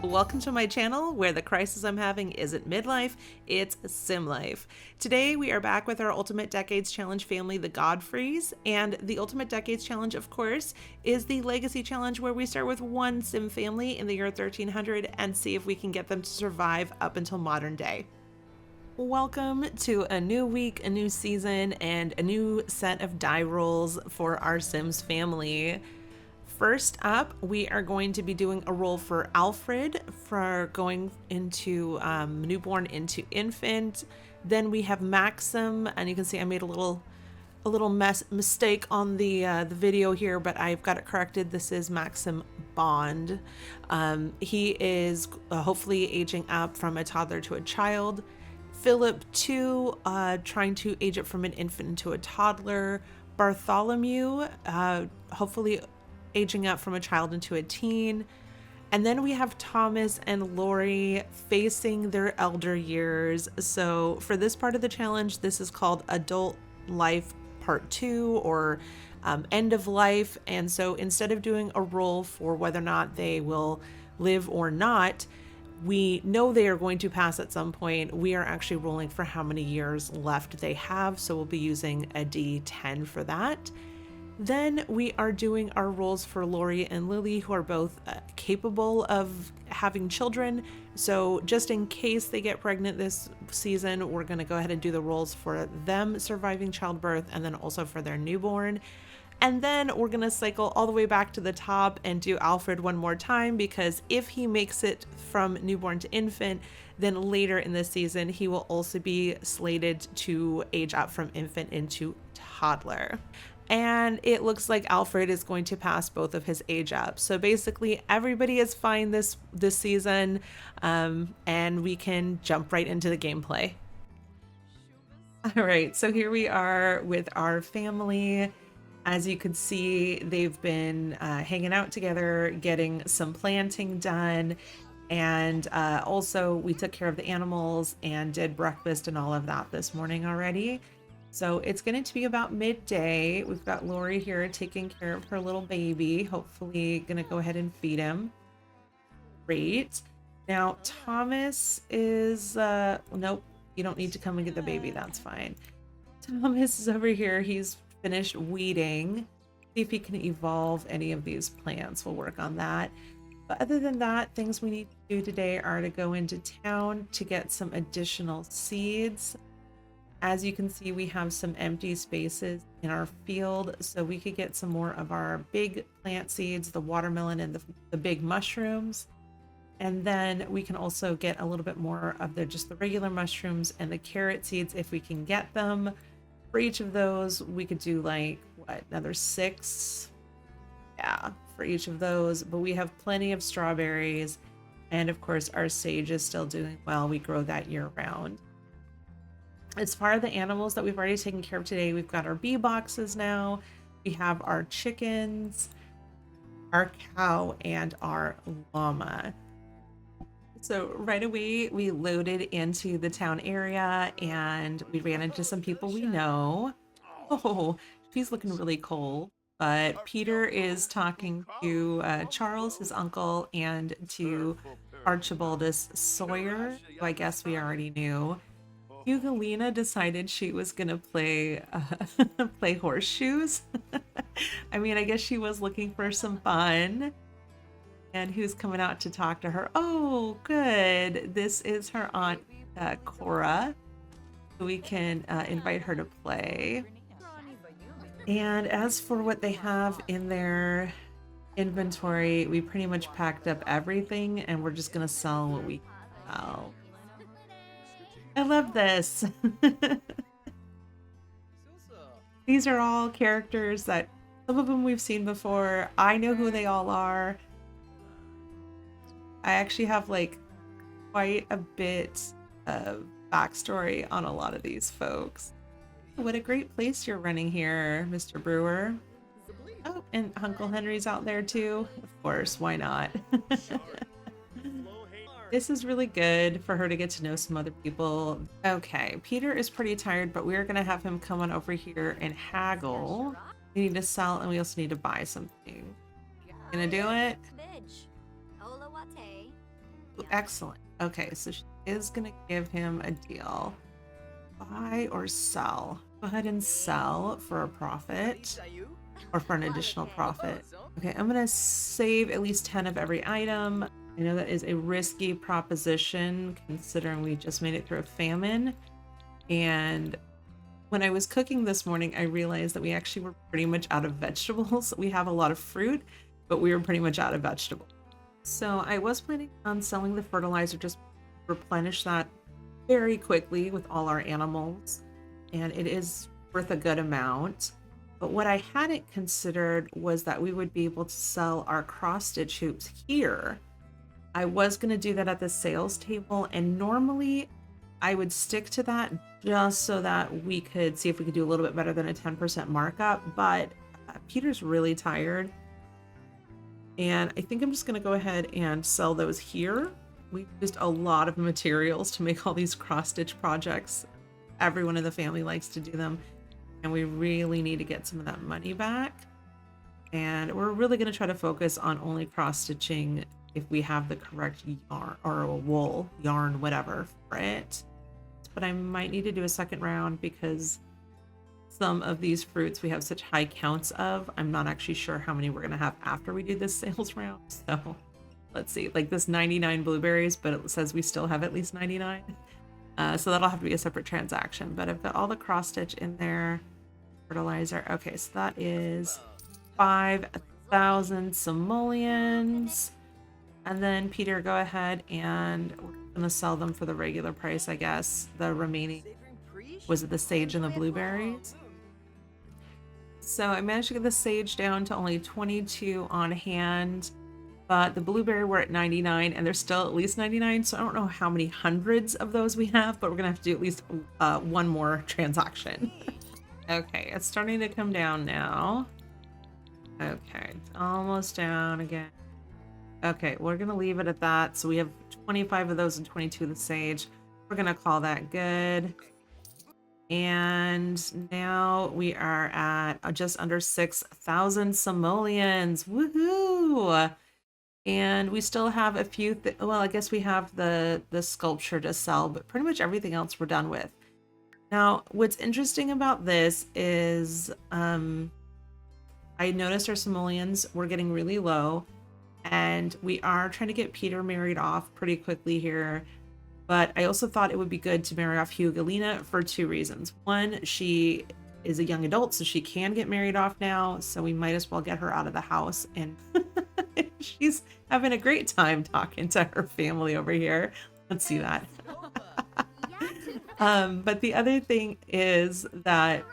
Welcome to my channel where the crisis I'm having isn't midlife, it's sim life. Today we are back with our Ultimate Decades Challenge family, the Godfreys, and the Ultimate Decades Challenge, of course, is the Legacy Challenge where we start with one sim family in the year 1300 and see if we can get them to survive up until modern day. Welcome to a new week, a new season, and a new set of die rolls for our Sims family. First up, we are going to be doing a roll for Alfred for going into newborn into infant. Then we have Maxim, and you can see I made a little mistake on the video here, but I've got it corrected. This is Maxim Bond. He is hopefully aging up from a toddler to a child. Philip 2, trying to age up from an infant into a toddler. Bartholomew, hopefully aging up from a child into a teen. And then we have Thomas and Lori facing their elder years. So for this part of the challenge, this is called Adult Life Part 2 or End of Life. And so instead of doing a roll for whether or not they will live or not, we know they are going to pass at some point. We are actually rolling for how many years left they have. So we'll be using a D10 for that. Then we are doing our rolls for Lori and Lily, who are both capable of having children. So just in case they get pregnant this season, we're going to go ahead and do the rolls for them surviving childbirth and then also for their newborn. And then we're going to cycle all the way back to the top and do Alfred one more time, because if he makes it from newborn to infant, then later in this season, he will also be slated to age up from infant into toddler. And it looks like Alfred is going to pass both of his age ups. So basically everybody is fine this season, and we can jump right into the gameplay. All right, so here we are with our family. As you can see, they've been hanging out together, getting some planting done. And also we took care of the animals and did breakfast and all of that this morning already. So it's going to be about midday. We've got Lori here taking care of her little baby. Hopefully going to go ahead and feed him. Great. Now Thomas is, nope, you don't need to come and get the baby. That's fine. Thomas is over here. He's finished weeding. See if he can evolve any of these plants. We'll work on that. But other than that, things we need to do today are to go into town to get some additional seeds. As you can see, we have some empty spaces in our field, so we could get some more of our big plant seeds, the watermelon and the big mushrooms. And then we can also get a little bit more of just the regular mushrooms and the carrot seeds if we can get them. For each of those, we could do like, what, another 6? Yeah, for each of those. But we have plenty of strawberries. And of course, our sage is still doing well. We grow that year round. As far as the animals that we've already taken care of today, we've got our bee boxes now. We have our chickens, our cow, and our llama. So right away, we loaded into the town area and we ran into some people we know. Oh, she's looking really cold. But Peter is talking to Charles, his uncle, and to Archibaldus Sawyer, who I guess we already knew. Hugalina decided she was gonna play play horseshoes. I mean, I guess she was looking for some fun. And who's coming out to talk to her? Oh, good. This is her aunt, Cora. We can invite her to play. And as for what they have in their inventory, we pretty much packed up everything, and we're just gonna sell what we can sell. I love this. These are all characters that some of them we've seen before. I know who they all are. I actually have like quite a bit of backstory on a lot of these folks. What a great place you're running here, Mr. Brewer. Oh, and Uncle Henry's out there too. Of course, why not? This is really good for her to get to know some other people. Okay, Peter is pretty tired, but we're gonna have him come on over here and haggle. We need to sell and we also need to buy something. Gonna do it? Excellent. Okay, so she is going to give him a deal. Buy or sell? Go ahead and sell for a profit or for an additional profit. Okay, I'm going to save at least 10 of every item. I know that is a risky proposition considering we just made it through a famine. And when I was cooking this morning, I realized that we actually were pretty much out of vegetables. We have a lot of fruit, but we were pretty much out of vegetables. So I was planning on selling the fertilizer, just replenish that very quickly with all our animals. And it is worth a good amount. But what I hadn't considered was that we would be able to sell our cross-stitch hoops here. I was going to do that at the sales table, and normally I would stick to that just so that we could see if we could do a little bit better than a 10% markup, but Peter's really tired. And I think I'm just going to go ahead and sell those here. We used a lot of materials to make all these cross-stitch projects. Everyone in the family likes to do them, and we really need to get some of that money back. And we're really going to try to focus on only cross-stitching if we have the correct yarn or wool, yarn, whatever for it. But I might need to do a second round because some of these fruits we have such high counts of. I'm not actually sure how many we're going to have after we do this sales round. So let's see, like this 99 blueberries, but it says we still have at least 99. So that'll have to be a separate transaction, but I've got all the cross stitch in there. Fertilizer. Okay, so that is 5,000 simoleons. And then Peter, go ahead and we're gonna sell them for the regular price, I guess. The remaining, was it the sage and the blueberries? So I managed to get the sage down to only 22 on hand, but the blueberry we're at 99 and there's still at least 99. So I don't know how many hundreds of those we have, but we're gonna have to do at least one more transaction. Okay, it's starting to come down now. Okay, it's almost down again. Okay, we're gonna leave it at that. So we have 25 of those and 22 of the sage. We're gonna call that good. And now we are at just under 6,000 simoleons. Woohoo! And we still have a few, well, I guess we have the sculpture to sell, but pretty much everything else we're done with. Now, what's interesting about this is I noticed our simoleons were getting really low, and we are trying to get Peter married off pretty quickly here. But I also thought it would be good to marry off Hugalina for two reasons. One, she is a young adult, so she can get married off now, so we might as well get her out of the house. And she's having a great time talking to her family over here. Let's see that. But the other thing is that,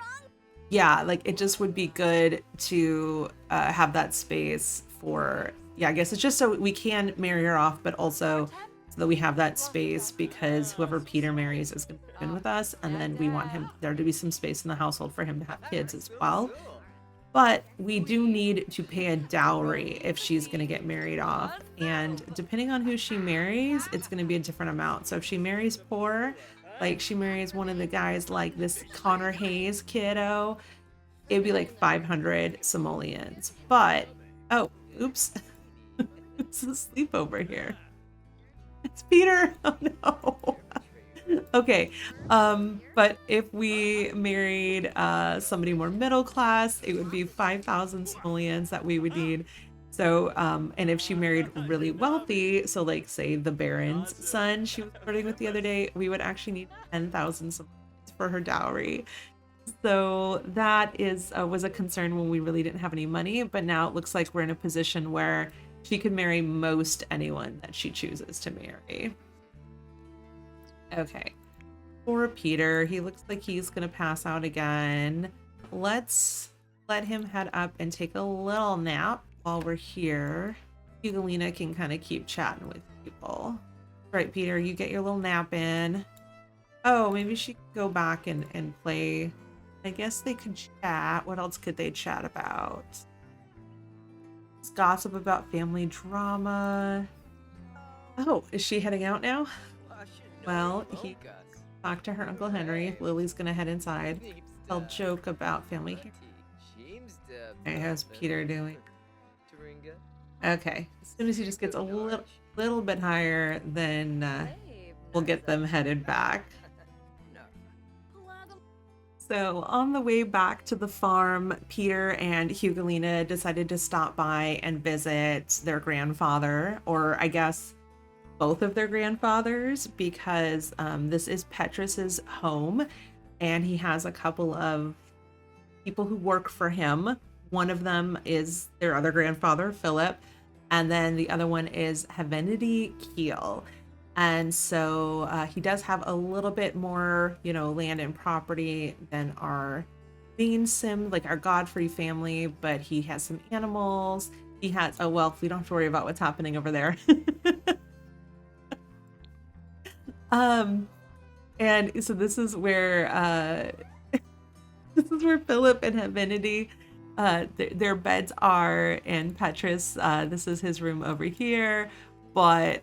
yeah, like it just would be good to have that space for, yeah, I guess it's just so we can marry her off, but also so that we have that space because whoever Peter marries is going to be with us. And then we want there to be some space in the household for him to have kids as well. But we do need to pay a dowry if she's going to get married off. And depending on who she marries, it's going to be a different amount. So if she marries poor, like she marries one of the guys like this Connor Hayes kiddo, it'd be like 500 simoleons. But, oh, oops. It's a sleepover here. It's Peter. Oh no. Okay. But if we married somebody more middle class, it would be 5,000 simoleons that we would need. So, and if she married really wealthy, so like say the Baron's son she was flirting with the other day, we would actually need 10,000 simoleons for her dowry. So that was a concern when we really didn't have any money, but now it looks like we're in a position where she could marry most anyone that she chooses to marry. Okay. Poor Peter. He looks like he's going to pass out again. Let's let him head up and take a little nap while we're here. Hugalina can kind of keep chatting with people. All right, Peter, you get your little nap in. Oh, maybe she could go back and play. I guess they could chat. What else could they chat about? Gossip about family drama. Oh, is she heading out now? Well, he talked to her Uncle Henry. Lily's gonna head inside. They'll joke about family. Okay, how's Peter doing? Okay, as soon as he just gets a little... little bit higher, then we'll get them headed back. So on the way back to the farm, Peter and Hugelina decided to stop by and visit their grandfather, or I guess both of their grandfathers, because this is Petrus's home, and he has a couple of people who work for him. One of them is their other grandfather, Philip, and then the other one is Heavenity Keel. And so he does have a little bit more, land and property than our main sim, like our Godfrey family, but he has some animals. He has, oh, well, we don't have to worry about what's happening over there. And so this is where Philip and Heavenity, their beds are, and Petrus, this is his room over here. But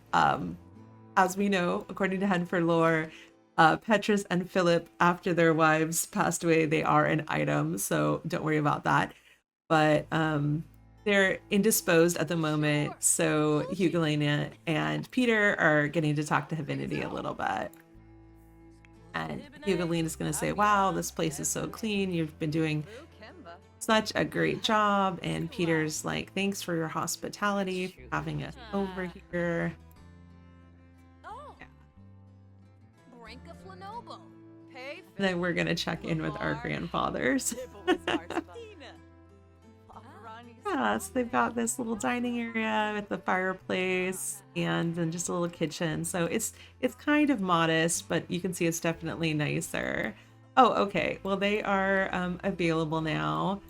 as we know, according to Henford lore, Petrus and Philip, after their wives passed away, they are an item, so don't worry about that. But they're indisposed at the moment, so Hugelina and Peter are getting to talk to Heavenity a little bit. And Hugelina is going to say, wow, this place is so clean. You've been doing such a great job. And Peter's like, thanks for your hospitality, for having us over here. And then we're going to check in with our grandfathers. Yeah, so they've got this little dining area with the fireplace and then just a little kitchen. So it's kind of modest, but you can see it's definitely nicer. Oh, okay. Well, they are available now.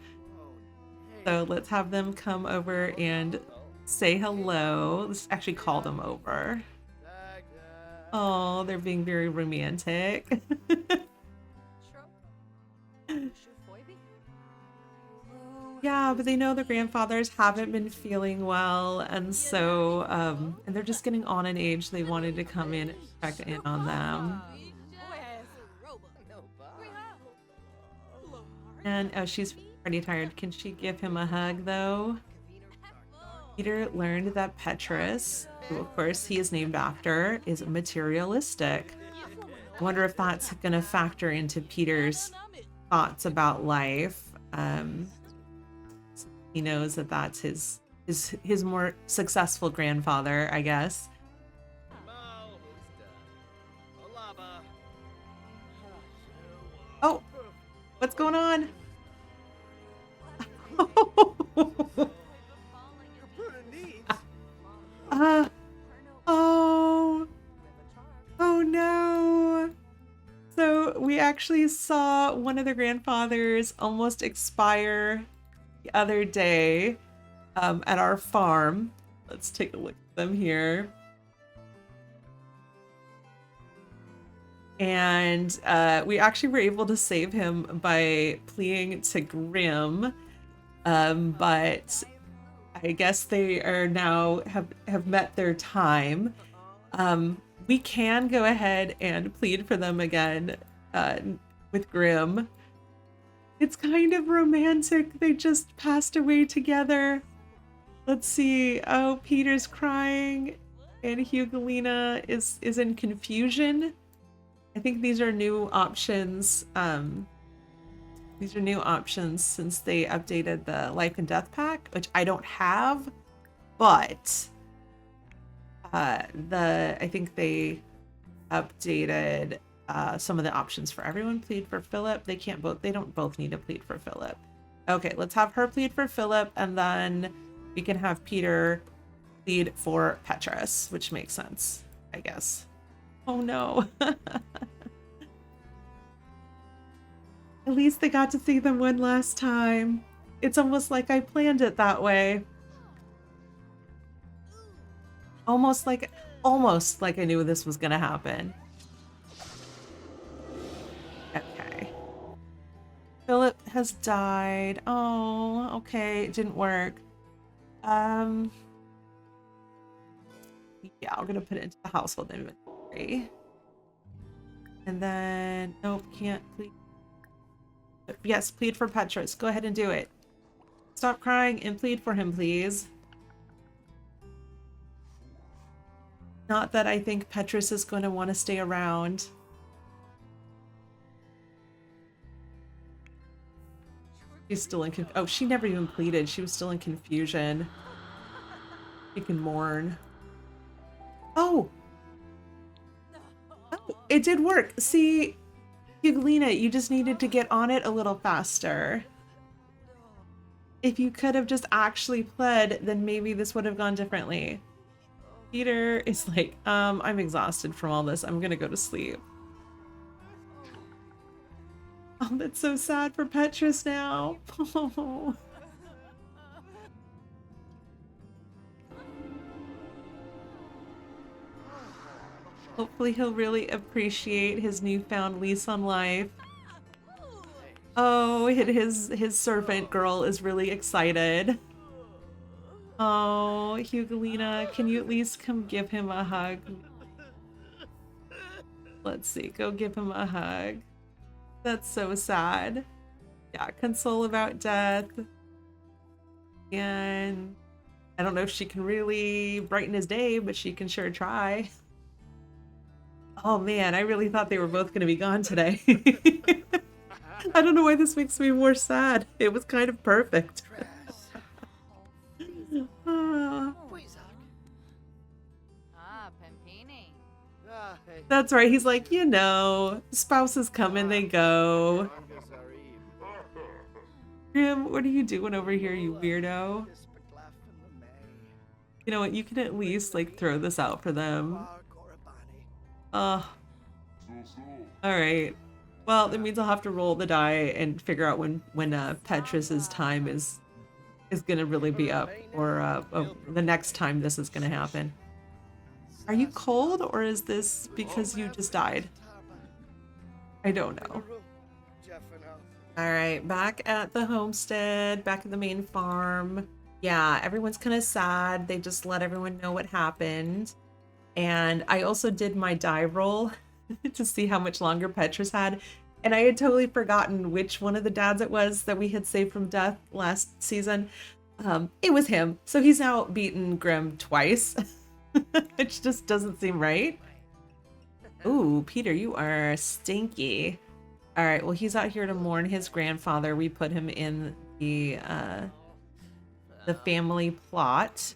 So let's have them come over and say hello. Let's actually call them over. Oh, they're being very romantic. Yeah, but they know the grandfathers haven't been feeling well, and so and they're just getting on in age. They wanted to come in and check in on them. And oh, she's pretty tired. Can she give him a hug though? Peter learned that Petrus, who of course he is named after, is materialistic. I wonder if that's gonna factor into Peter's thoughts about life. He knows that that's his more successful grandfather, I guess. Oh, what's going on? Oh no. So we actually saw one of the grandfathers almost expire the other day at our farm. Let's take a look at them here. And we actually were able to save him by pleading to Grim, but I guess they are now have met their time. We can go ahead and plead for them again with Grim. It's kind of romantic. They just passed away together. Let's see. Oh, Peter's crying and Hugelina is in confusion. I think these are new options. These are new options since they updated the life and death pack, which I don't have, but I think they updated some of the options for everyone. Plead for Philip. They don't both need to plead for Philip. Okay, let's have her plead for Philip, and then we can have Peter plead for Petrus, which makes sense, I guess. Oh no. At least they got to see them one last time. It's almost like I planned it that way. Almost like I knew this was gonna happen. Okay. Philip has died. Oh, okay. It didn't work. Yeah, I'm gonna put it into the household inventory. And then, nope, can't plead. Yes, plead for Petrus. Go ahead and do it. Stop crying and plead for him, please. Not that I think Petrus is going to want to stay around. She's still in oh, she never even pleaded. She was still in confusion. She can mourn. Oh! Oh, it did work. See, Hugelina, you just needed to get on it a little faster. If you could have just actually pled, then maybe this would have gone differently. Peter is like, I'm exhausted from all this. I'm gonna go to sleep. Oh, that's so sad for Petrus now. Oh. Hopefully he'll really appreciate his newfound lease on life. Oh, his servant girl is really excited. Oh, Hugelina, can you at least come give him a hug? Let's see, go give him a hug. That's so sad. Yeah, console about death. And I don't know if she can really brighten his day, but she can sure try. Oh man, I really thought they were both going to be gone today. I don't know why this makes me more sad. It was kind of perfect. That's right. He's like, you know, spouses come and they go. Grim, what are you doing over here, you weirdo? You know what? You can at least like throw this out for them. All right. Well, that means I'll have to roll the die and figure out when Petrus's time is gonna really be up, or the next time this is gonna happen. Are you cold, or is this because you just died? I don't know. All right, back at the homestead, back at the main farm. Yeah, everyone's kind of sad. They just let everyone know what happened. And I also did my die roll to see how much longer Petrus had. And I had totally forgotten which one of the dads it was that we had saved from death last season. It was him. So he's now beaten Grim twice. Which just doesn't seem right. Ooh, Peter, you are stinky. All right, well, he's out here to mourn his grandfather. We put him in the family plot.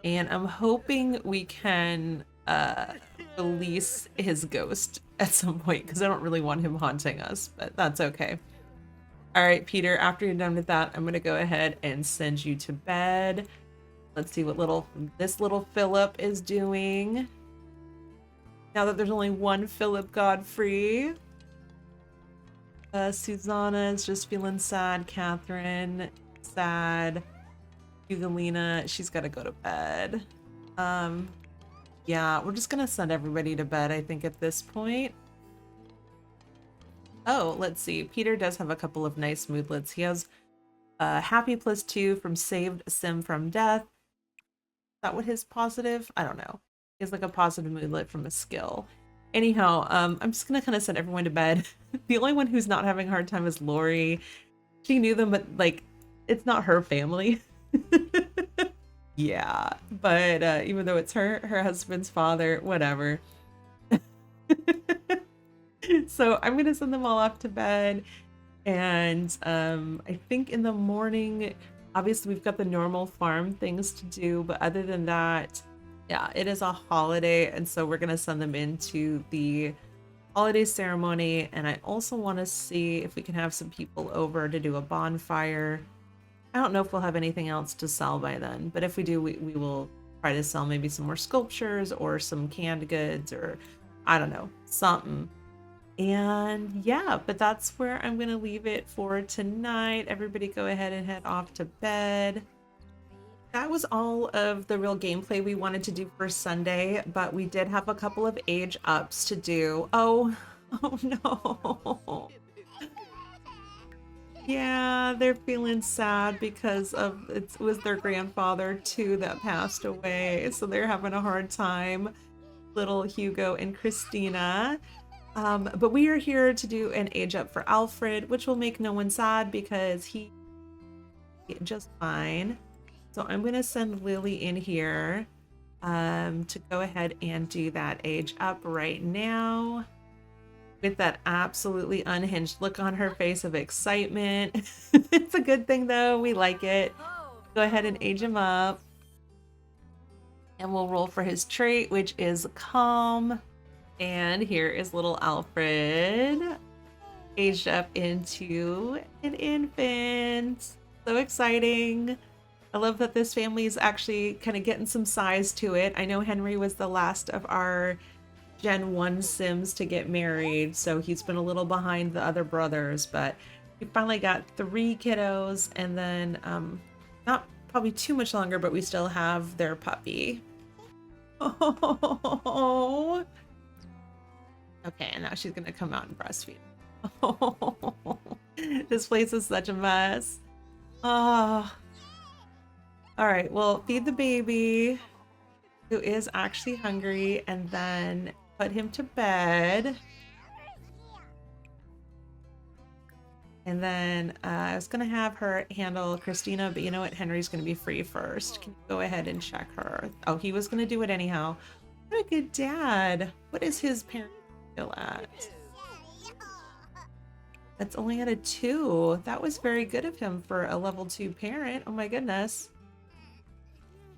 And I'm hoping we can release his ghost at some point, because I don't really want him haunting us, but that's okay. All right, Peter, after you're done with that, I'm going to go ahead and send you to bed. Let's see what this little Philip is doing. Now that there's only one Philip Godfrey. Susanna is just feeling sad. Catherine, sad. Hugelina, she's got to go to bed. Yeah, we're just going to send everybody to bed, I think, at this point. Oh, let's see. Peter does have a couple of nice moodlets. He has happy +2 from saved Sim from death. Is that what his positive? I don't know. He has like a positive moodlet from a skill. Anyhow, I'm just gonna kind of send everyone to bed. The only one who's not having a hard time is Lori. She knew them, but like, it's not her family. Yeah, but even though it's her husband's father, whatever. So I'm gonna send them all off to bed, and I think in the morning, obviously we've got the normal farm things to do, but other than that, yeah, it is a holiday, and so we're gonna send them into the holiday ceremony. And I also want to see if we can have some people over to do a bonfire. I don't know if we'll have anything else to sell by then, but if we do, we will try to sell maybe some more sculptures or some canned goods, or I don't know, something. And yeah, but that's where I'm gonna leave it for tonight. Everybody go ahead and head off to bed. That was all of the real gameplay we wanted to do for Sunday, but we did have a couple of age ups to do. Oh no. Yeah, they're feeling sad because of it was their grandfather too that passed away, so they're having a hard time. Little Hugo and Christina. But we are here to do an age up for Alfred, which will make no one sad because he just fine. So I'm gonna send Lily in here. to go ahead and do that age up right now with that absolutely unhinged look on her face of excitement. It's a good thing though. We like it. Go ahead and age him up. And we'll roll for his trait, which is calm. And here is little Alfred, aged up into an infant. So exciting. I love that this family is actually kind of getting some size to it. I know Henry was the last of our Gen 1 Sims to get married, so he's been a little behind the other brothers, but we finally got 3 kiddos, and then not probably too much longer, but we still have their puppy. Oh. Okay, and now she's gonna come out and breastfeed. Oh, this place is such a mess. Oh. All right, well, feed the baby, who is actually hungry, and then put him to bed. And then I was gonna have her handle Christina, but you know what? Henry's gonna be free first. Can you go ahead and check her? Oh, he was gonna do it anyhow. What a good dad. What is his parent skill at? That's only at a 2. That was very good of him for a level 2 parent. Oh my goodness.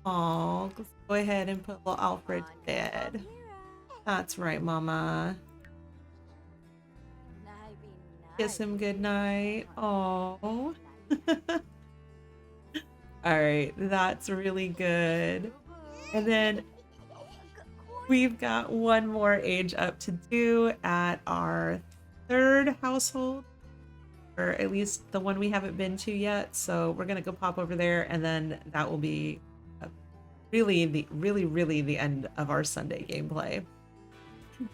Oh, let's go ahead and put little Alfred to bed. That's right, Mama. Kiss him goodnight. Oh. All right, that's really good. And then we've got one more age up to do at our 3rd household, or at least the one we haven't been to yet. So we're gonna go pop over there, and then that will be really the end of our Sunday gameplay.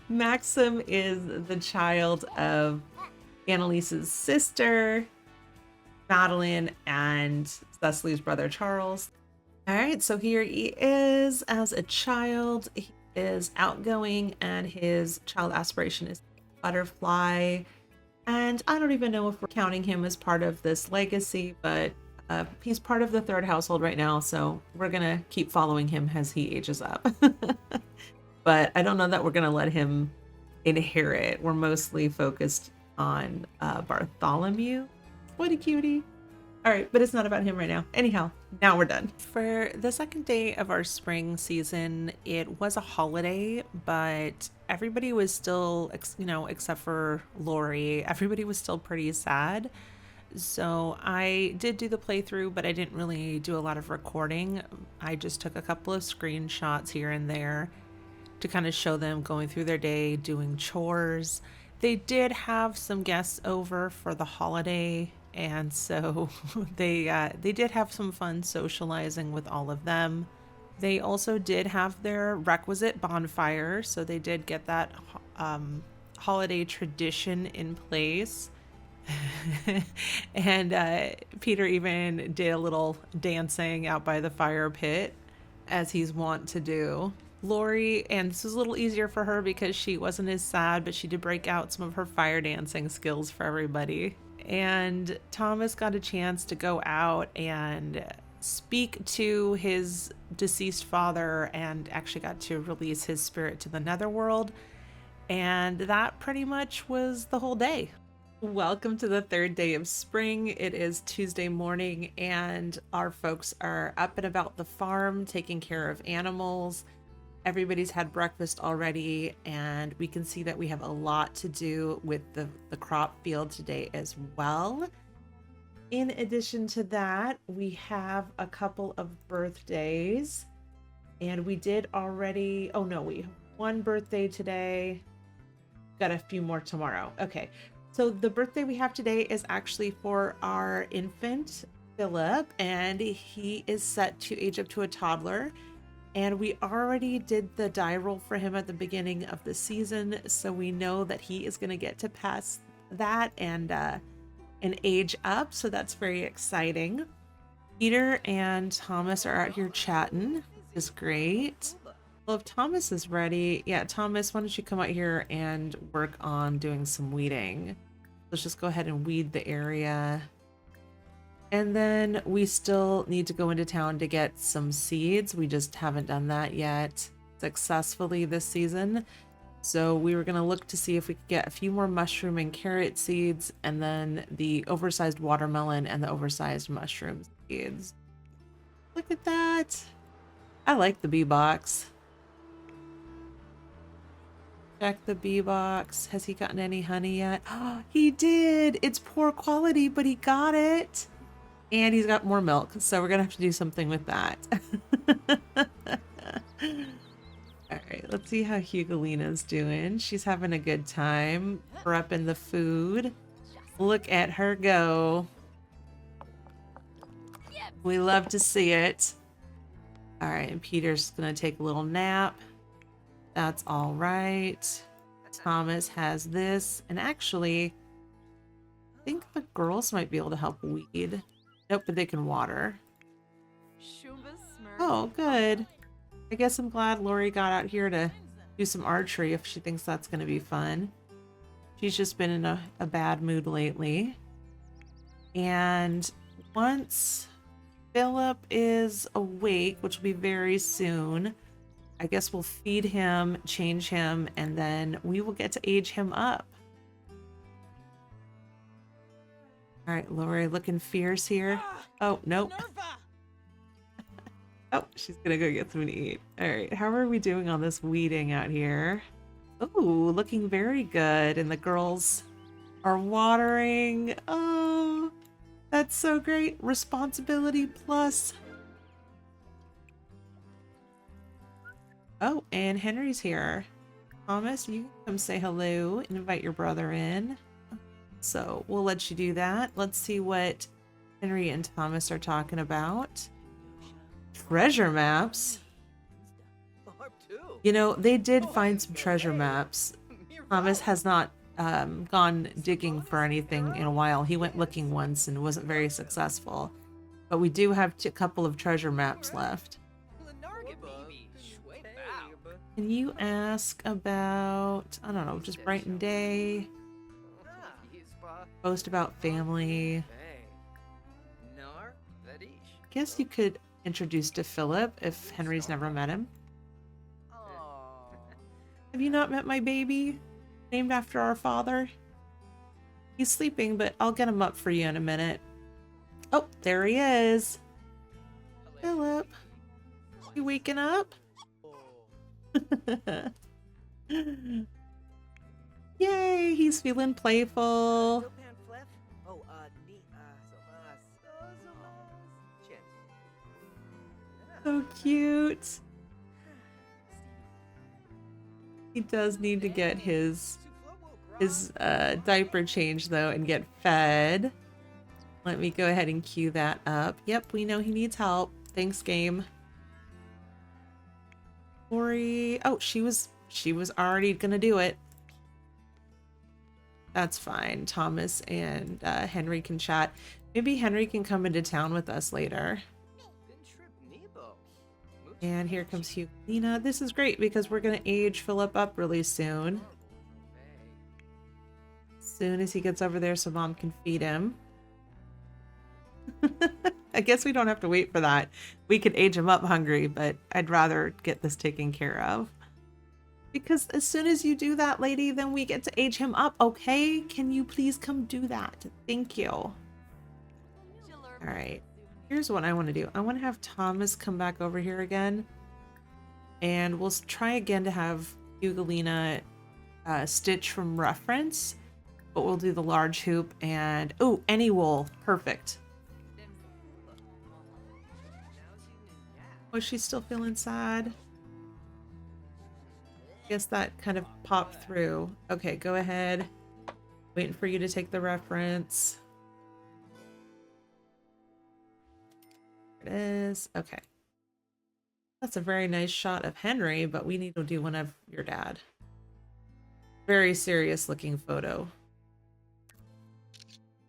Maxim is the child of Annalise's sister, Madeline, and Cecily's brother, Charles. All right, so here he is as a child. He is outgoing, and his child aspiration is butterfly. And I don't even know if we're counting him as part of this legacy, but he's part of the 3rd household right now, so we're gonna keep following him as he ages up. But I don't know that we're gonna let him inherit. We're mostly focused on Bartholomew. What a cutie. All right, but it's not about him right now. Anyhow, now we're done. For the 2nd day of our spring season, it was a holiday, but everybody was still, except for Lori, everybody was still pretty sad. So I did do the playthrough, but I didn't really do a lot of recording. I just took a couple of screenshots here and there to kind of show them going through their day, doing chores. They did have some guests over for the holiday, and so they did have some fun socializing with all of them. They also did have their requisite bonfire, so they did get that holiday tradition in place. And Peter even did a little dancing out by the fire pit, as he's wont to do. Lori, and this was a little easier for her because she wasn't as sad, but she did break out some of her fire dancing skills for everybody. And Thomas got a chance to go out and speak to his deceased father, and actually got to release his spirit to the netherworld. And that pretty much was the whole day. Welcome to the 3rd day of spring. It is Tuesday morning, and our folks are up and about the farm taking care of animals. Everybody's had breakfast already, and we can see that we have a lot to do with the crop field today as well. In addition to that, we have a couple of birthdays, and we did already, we have 1 birthday today, got a few more tomorrow. Okay, so the birthday we have today is actually for our infant, Philip, and he is set to age up to a toddler. And we already did the die roll for him at the beginning of the season, so we know that he is going to get to pass that and age up, so that's very exciting. Peter and Thomas are out here chatting, which is great. Well, if Thomas is ready, yeah, Thomas, why don't you come out here and work on doing some weeding? Let's just go ahead and weed the area. And then we still need to go into town to get some seeds. We just haven't done that yet successfully this season. So we were going to look to see if we could get a few more mushroom and carrot seeds, and then the oversized watermelon and the oversized mushroom seeds. Look at that. I like the bee box. Check the bee box. Has he gotten any honey yet? Oh, he did. It's poor quality, but he got it. And he's got more milk, so we're gonna have to do something with that. All right, let's see how Hugolina's doing. She's having a good time prepping the food. Look at her go. We love to see it. All right, and Peter's gonna take a little nap. That's all right. Thomas has this, and actually, I think the girls might be able to help weed. Nope, but they can water. Oh, good. I guess I'm glad Lori got out here to do some archery if she thinks that's going to be fun. She's just been in a bad mood lately. And once Philip is awake, which will be very soon, I guess we'll feed him, change him, and then we will get to age him up. All right, Lori looking fierce here. Oh, nope. Oh, she's gonna go get something to eat. All right, how are we doing on this weeding out here? Ooh, looking very good. And the girls are watering. Oh, that's so great. Responsibility plus. Oh, and Henry's here. Thomas, you can come say hello and invite your brother in. So we'll let you do that. Let's see what Henry and Thomas are talking about. Treasure maps? You know, they did find some treasure maps. Thomas has not gone digging for anything in a while. He went looking once and wasn't very successful. But we do have a couple of treasure maps left. Can you ask about, I don't know, just Brighton Day? Post about family. Guess you could introduce to Philip if Henry's never met him. Have you not met my baby? Named after our father? He's sleeping, but I'll get him up for you in a minute. Oh, there he is. Philip, you waking up? Yay, he's feeling playful. So cute. He does need to get his diaper changed though and get fed. Let me go ahead and cue that up. Yep, we know he needs help. Thanks, game. Lori, oh, she was already gonna do it. That's fine. Thomas and Henry can chat. Maybe Henry can come into town with us later. And here comes Hugolina. This is great because we're gonna age Philip up really soon. Soon as he gets over there so mom can feed him. I guess we don't have to wait for that. We could age him up hungry, but I'd rather get this taken care of. Because as soon as you do that, lady, then we get to age him up, okay? Can you please come do that? Thank you. All right. Here's what I want to do. I want to have Thomas come back over here again. And we'll try again to have Hugolina stitch from reference. But we'll do the large hoop and... oh, any wool. Perfect. Was she still feeling sad? Guess that kind of popped through. Okay, go ahead. Waiting for you to take the reference. There it is. Okay. That's a very nice shot of Henry, but we need to do one of your dad. Very serious looking photo.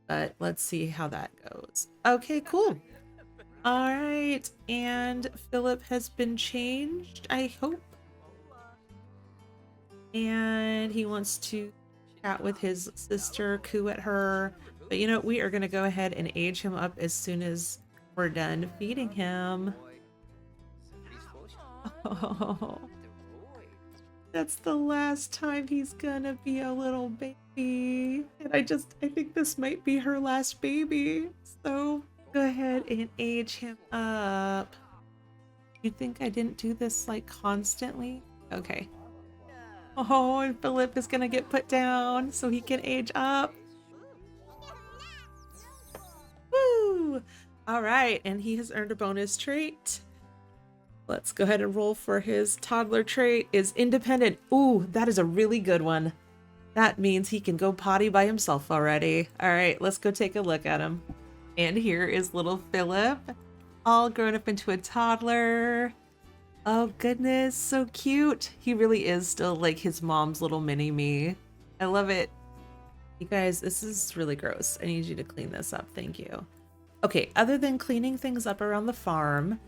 But let's see how that goes. Okay, cool. All right, and Philip has been changed, I hope. And he wants to chat with his sister, coo at her. But you know, we are going to go ahead and age him up as soon as we're done feeding him. Oh, that's the last time he's gonna be a little baby. And I think this might be her last baby. So go ahead and age him up. You think I didn't do this like constantly? Okay. Oh, and Philip is gonna get put down so he can age up. Woo! All right, and he has earned a bonus trait. Let's go ahead and roll for his toddler trait is independent. Ooh, that is a really good one. That means he can go potty by himself already. All right, let's go take a look at him. And here is little Philip, all grown up into a toddler. Oh goodness, so cute. He really is still like his mom's little mini me. I love it. You guys, this is really gross. I need you to clean this up. Thank you. Okay, other than cleaning things up around the farm,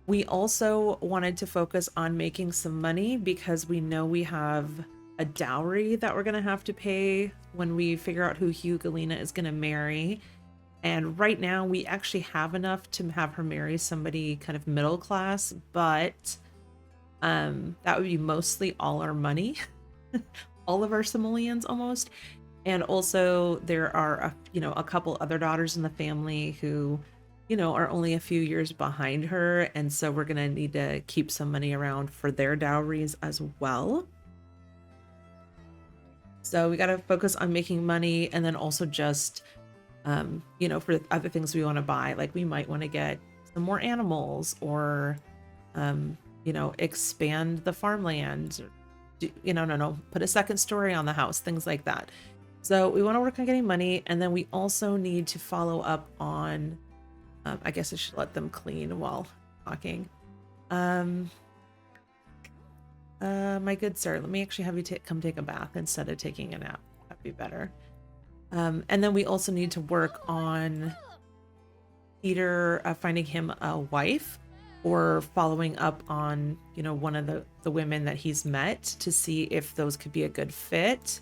we also wanted to focus on making some money because we know we have a dowry that we're going to have to pay when we figure out who Hugh Galena is going to marry. And right now we actually have enough to have her marry somebody kind of middle class, but that would be mostly all our money, all of our simoleons almost. And also there are, a couple other daughters in the family who are only a few years behind her. And so we're going to need to keep some money around for their dowries as well. So we got to focus on making money and then also just, for other things we want to buy. Like we might want to get some more animals or, expand the farmland. Put a second story on the house, things like that. So we want to work on getting money. And then we also need to follow up on I guess I should let them clean while talking. My good sir, let me actually have you come take a bath instead of taking a nap. That'd be better. And then we also need to work on either finding him a wife or following up on, one of the women that he's met to see if those could be a good fit.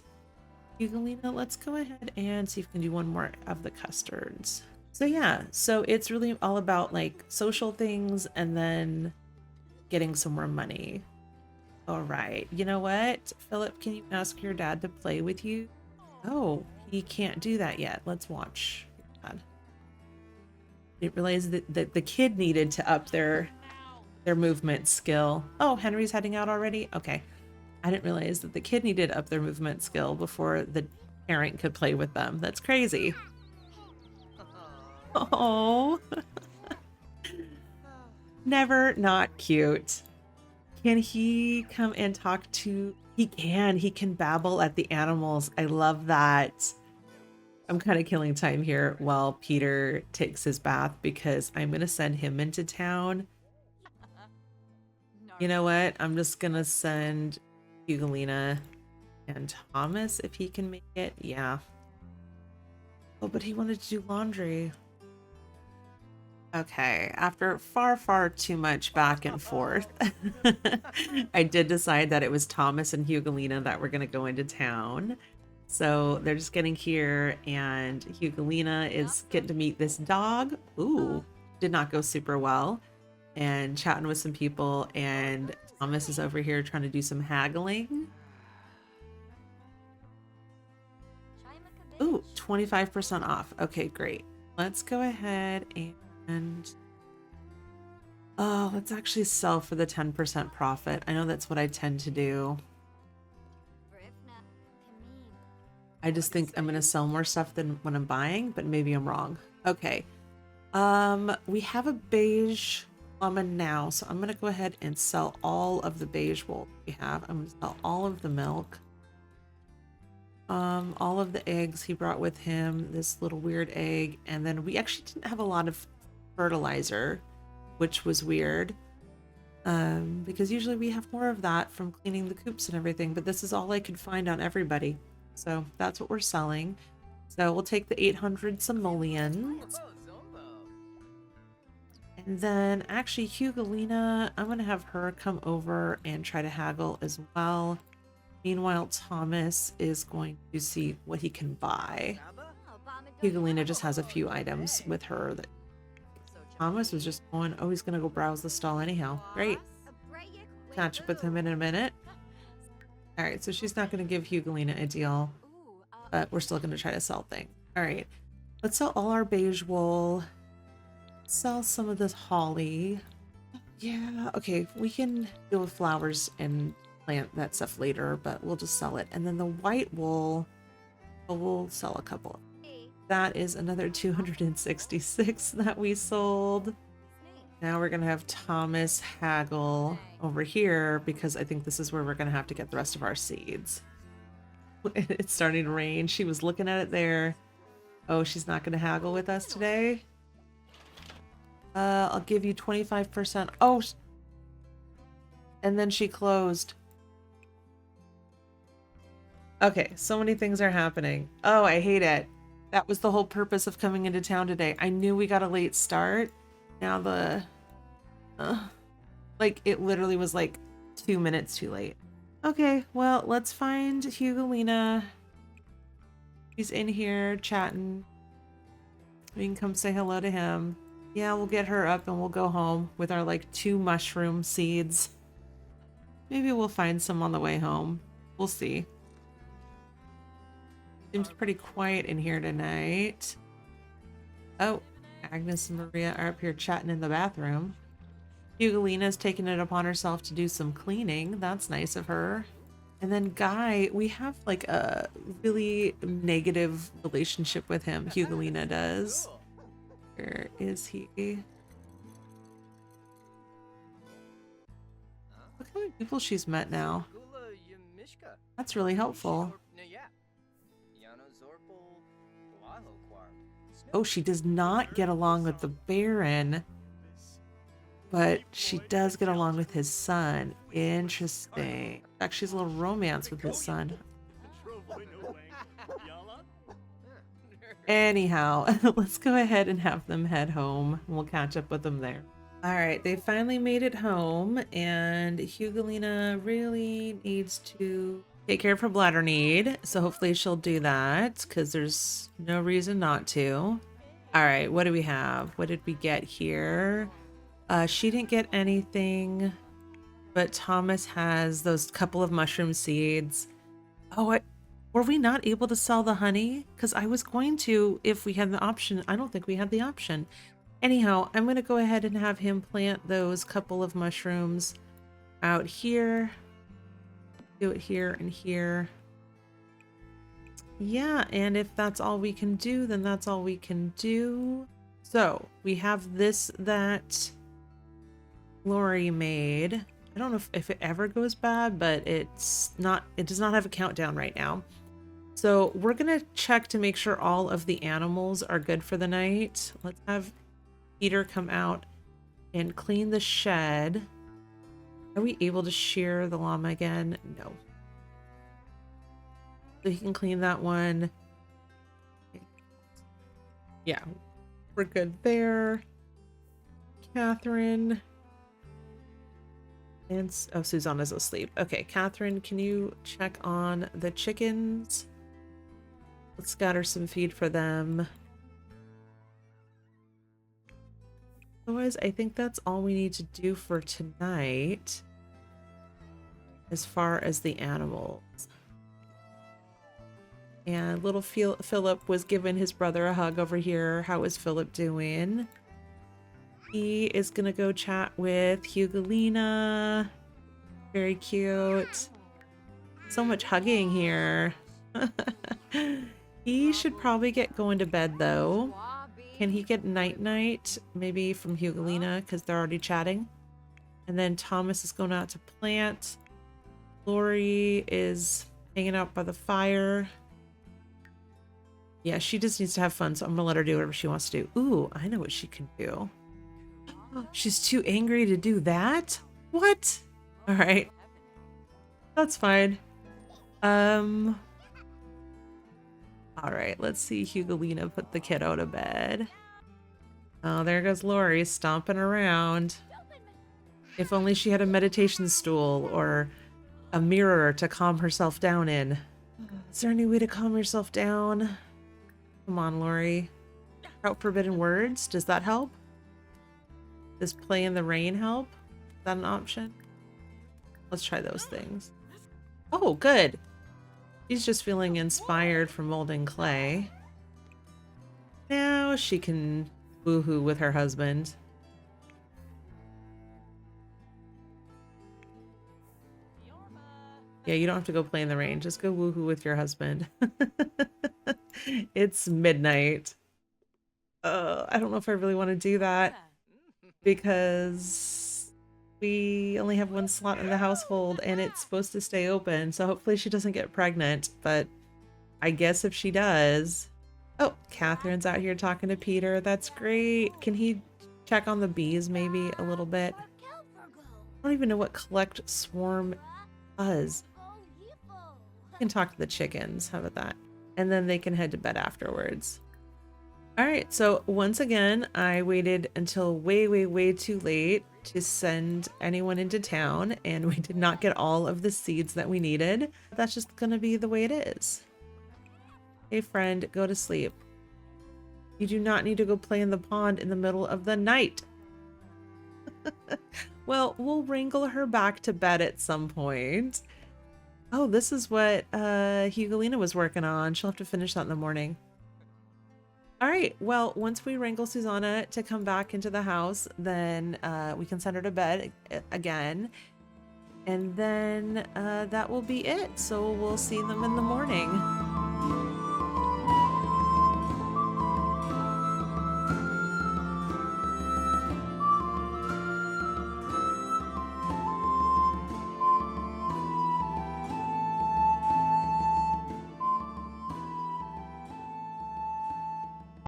Eugalina, let's go ahead and see if we can do one more of the custards. So yeah, so it's really all about like social things and then getting some more money. All right, you know what? Philip, can you ask your dad to play with you? Oh, he can't do that yet. Let's watch. God. Didn't realize that the kid needed to up their movement skill. Oh, Henry's heading out already? Okay. I didn't realize that the kid needed up their movement skill before the parent could play with them. That's crazy. Oh, never not cute. Can he come and talk to? He can babble at the animals. I love that. I'm kind of killing time here while Peter takes his bath because I'm going to send him into town. You know what? I'm just going to send Eugalina and Thomas if he can make it. Yeah. Oh, but he wanted to do laundry. Okay, after far too much back and forth, I did decide that it was Thomas and Eugalina that were going to go into town. So they're just getting here, and Eugalina is getting to meet this dog. Ooh, did not go super well. And chatting with some people, and Thomas is over here trying to do some haggling. Ooh, 25% off. Okay, great. Let's go ahead and let's actually sell for the 10% profit. I know that's what I tend to do. I just think I'm gonna sell more stuff than what I'm buying, but maybe I'm wrong. Okay. We have a beige llama now, so I'm gonna go ahead and sell all of the beige wool we have. I'm gonna sell all of the milk. All of the eggs he brought with him, this little weird egg, and then we actually didn't have a lot of fertilizer, which was weird, because usually we have more of that from cleaning the coops and everything, but this is all I could find on everybody, so that's what we're selling. So we'll take the 800 simoleons, and then actually Eugalina, I'm gonna have her come over and try to haggle as well. Meanwhile, Thomas is going to see what he can buy. Hugolina just has a few items with her that Thomas was just going, oh, he's gonna go browse the stall anyhow. Great. Catch up with him in a minute. All right, so she's not gonna give Hugolina a deal, but we're still gonna try to sell things. All right, let's sell all our beige wool. Sell some of this holly. Yeah, okay, we can deal with flowers and plant that stuff later, but we'll just sell it. And then the white wool, well, we'll sell a couple. That is another 266 that we sold. Now we're gonna have Thomas haggle over here because I think this is where we're gonna have to get the rest of our seeds. It's starting to rain. She was looking at it there. Oh, she's not gonna haggle with us today. I'll give you 25%. Oh, and then she closed. Okay, so many things are happening. Oh, I hate it. That was the whole purpose of coming into town today. I knew we got a late start. Now the... like, it literally was like 2 minutes too late. Okay, well, let's find Hugolina. He's in here chatting. We can come say hello to him. Yeah, we'll get her up and we'll go home with our, like, 2 mushroom seeds. Maybe we'll find some on the way home. We'll see. Seems pretty quiet in here tonight. Oh, Agnes and Maria are up here chatting in the bathroom. Hugolina's taken it upon herself to do some cleaning. That's nice of her. And then Guy, we have like a really negative relationship with him. Hugolina does. Where is he? Look how many people she's met now. That's really helpful. Oh, she does not get along with the Baron, but she does get along with his son. Interesting. Actually, she's a little romance with his son. Anyhow, let's go ahead and have them head home. We'll catch up with them there. All right, they finally made it home, and Hugolina really needs to take care of her bladder need, so hopefully she'll do that, because there's no reason not to. All right, what do we have? What did we get here? She didn't get anything, but Thomas has those couple of mushroom seeds. Oh, were we not able to sell the honey? Because I was going to if we had the option. I don't think we had the option. Anyhow, I'm going to go ahead and have him plant those couple of mushrooms out here. Do it here and here. Yeah, and if that's all we can do, then that's all we can do. So we have this that Lori made. I don't know if it ever goes bad, but it does not have a countdown right now. So we're gonna check to make sure all of the animals are good for the night. Let's have Peter come out and clean the shed. Are we able to shear the llama again? No. So he can clean that one. Yeah, we're good there. Catherine. And, oh, Susanna's asleep. Okay, Catherine, can you check on the chickens? Let's scatter some feed for them. Otherwise, I think that's all we need to do for tonight as far as the animals. And little Philip was giving his brother a hug over here. How is Philip doing? He is gonna go chat with Hugolina. Very cute. So much hugging here. He should probably get going to bed though. Can he get night-night? Maybe from Hugolina because they're already chatting. And then Thomas is going out to plant. Lori is hanging out by the fire. Yeah, she just needs to have fun, so I'm gonna let her do whatever she wants to do. Ooh, I know what she can do. She's too angry to do that? What? All right. That's fine. All right, let's see Hugolina put the kiddo to bed. Oh, there goes Lori stomping around. If only she had a meditation stool or a mirror to calm herself down in. Is there any way to calm yourself down? Come on, Lori. Out forbidden words. Does that help? Does play in the rain help? Is that an option? Let's try those things. Oh, good. She's just feeling inspired from molding clay. Now she can woohoo with her husband. Yeah, you don't have to go play in the rain. Just go woohoo with your husband. It's midnight. I don't know if I really want to do that because we only have one slot in the household and it's supposed to stay open. So hopefully she doesn't get pregnant, but I guess if she does... Oh, Catherine's out here talking to Peter. That's great. Can he check on the bees maybe a little bit? I don't even know what collect swarm does. I can talk to the chickens. How about that? And then they can head to bed afterwards. All right, so once again, I waited until way too late to send anyone into town, and we did not get all of the seeds that we needed. That's just gonna be the way it is. Hey friend, go to sleep. You do not need to go play in the pond in the middle of the night. Well, we'll wrangle her back to bed at some point. Oh, this is what Hugolina was working on. She'll have to finish that in the morning. All right, well, once we wrangle Susanna to come back into the house, then we can send her to bed again. And then that will be it. So we'll see them in the morning.